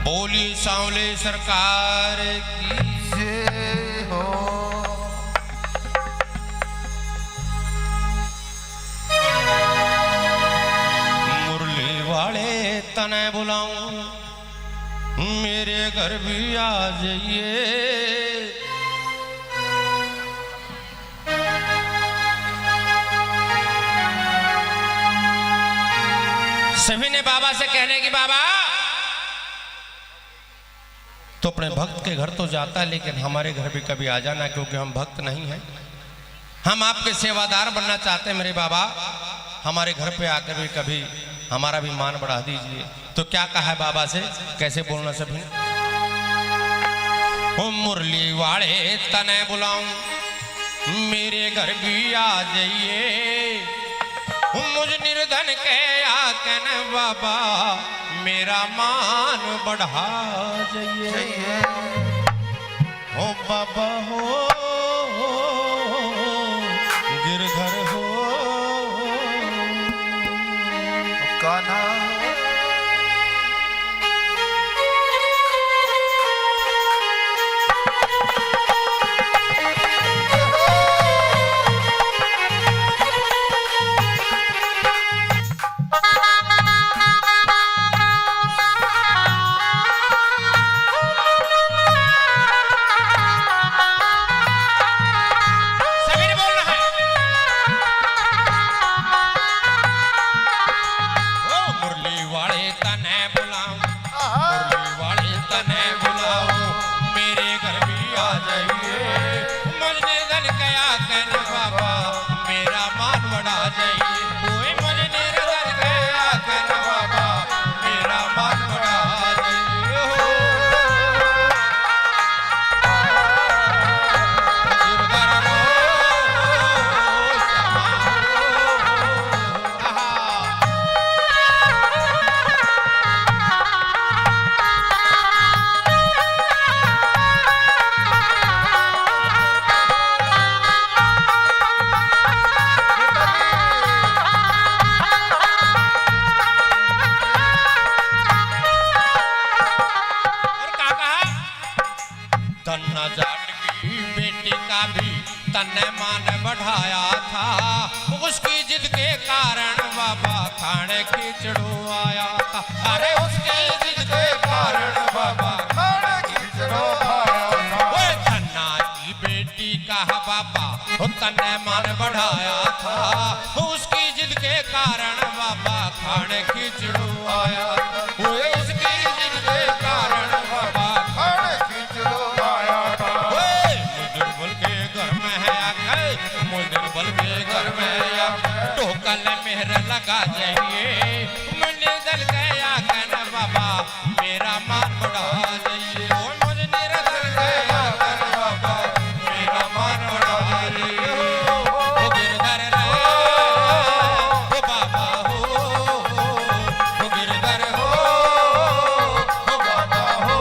बोली सांवले सरकार की जय हो। मुरली वाले तने बुलाऊं मेरे घर भी आ जाइए। सभी ने बाबा से कहने की बाबा तो अपने भक्त के घर तो जाता है लेकिन हमारे घर भी कभी आ जाना, क्योंकि हम भक्त नहीं हैं, हम आपके सेवादार बनना चाहते हैं मेरे बाबा। हमारे घर पे आकर भी कभी हमारा भी मान बढ़ा दीजिए। तो क्या कहा है बाबा से, कैसे बोलना सभी ने? ओ मुरली वाले तने बुलाऊं मेरे घर भी आ जाइए। मुझ निर्धन के आकन बाबा मेरा मान बढ़ा जाइए। ओ बाबा हो गिरधर हो कान्हा तन्ने मान बढ़ाया था, उसकी जिद के कारण बाबा खाने खिचड़ू आया था। अरे उसकी जिद के कारण बाबा खाने खिचड़ू आया था। ओए धन्ना की बेटी का बाबा तन्ने मान बढ़ाया था, उसकी जिद के कारण बाबा खाने खिचड़ू आया था। ओए उसकी जिद के कारण बाबा खाने खिचड़ू आया था। मुझे बल के घर में या टोकल मेहर लगा जाइए। मुझे दल गया कहना बाबा मेरा मान बढ़ा जाइए। मुझे निरदल गया कहना बाबा मेरा मान बढ़ा जाइए। ओ गिरधर रे ओ बाबा हो, ओ गिरधर हो, ओ बाबा हो।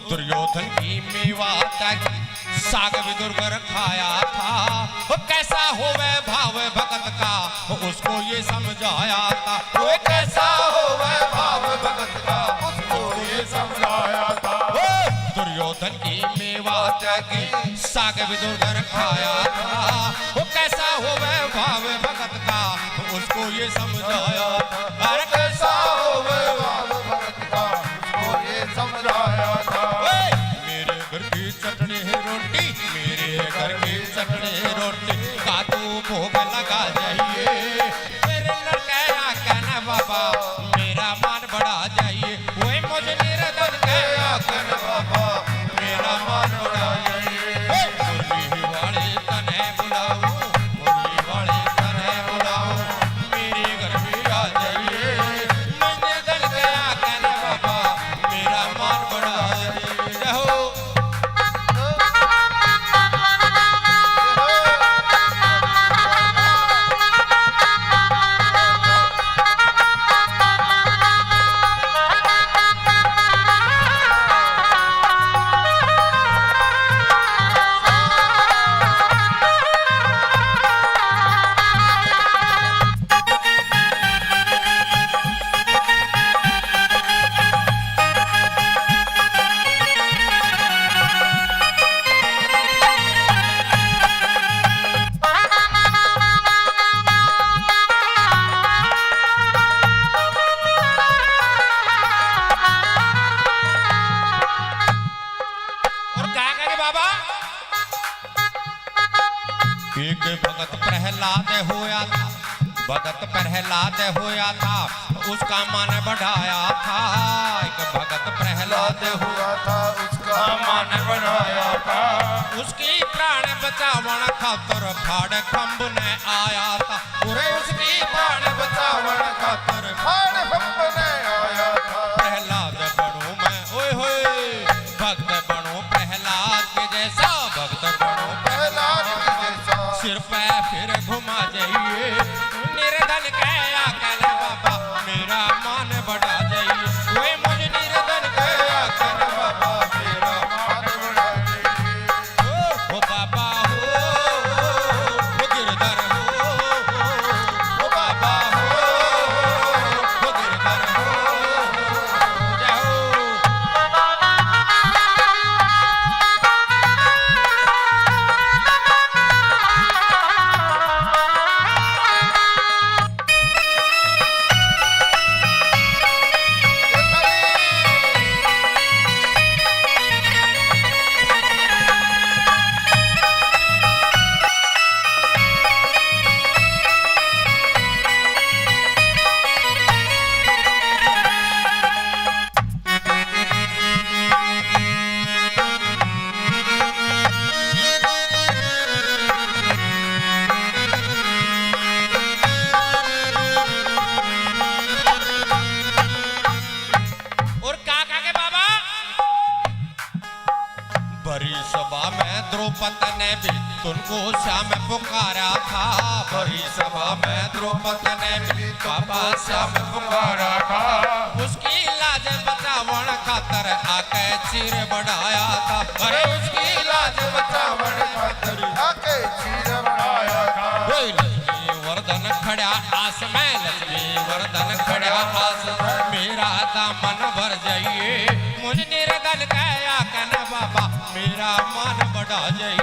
दुर्योधन की मेवा साग विदुर खाया था, वो कैसा होवे भाव भगत का उसको ये समझाया था। वो कैसा होवे भाव भगत का उसको ये समझाया था। दुर्योधन की मेवा त्यागी साग विदुर खाया था, वो कैसा होवे भाव भगत का उसको ये समझाया था। अरे कैसा होवे भाव भगत का उसको ये समझाया था। मेरे घर की चटनी रोटी, मेरे घर की चटनी रोटी का तू भोग लगा जाइए। मेरे लड़का कहना बाबा मेरा मान बढ़ा जाइए। वो मुझे मेरा एक भगत प्रहलाद होया था, भगत प्रहलाद होया था, उसका मन बढ़ाया था। एक भगत प्रहलाद हुआ था, उसका मन बनाया था। उसकी प्राण बचावन खातर फाड़ खंभ ने आया था। पूरे उसकी प्राण बचावन खातर फाड़ खंभ ने आया था। प्रहलाद बनो मैं, ओए होए, भक्त बनो प्रहलाद के जैसा, भक्त बनो प्रहलाद के जैसा। सिर पे फिर घुमा जाइए, निर्धन कया कर बाबा मेरा मान बढ़ा जाइए। वे मुझे निर्धन कया कर बाबा मेरा मान बढ़ा जाइए। ओ बाबा हो, ओ गिरधर हो, ओ बाबा हो, ओ गिरधर हो, जय हो। और काका के बाबा बड़ी सभा में द्रौपदी ने भी तुमको श्याम पुकारा था। बड़ी सभा में द्रौपदी ने भी बाबा श्याम पुकारा था। उसकी लाज बचावन खातर आके चीर बढ़ाया था। अरे उसकी लाज बचावन खातर आके चीर बनाया था। ओए लक्ष्मी वर्धन खड़ा आस में, लक्ष्मी वर्धन खड़ा आस में, मेरा दामन भर जाइए। मुझ निर्धन कया कहना बाबा मेरा मन बढ़ा जाइए।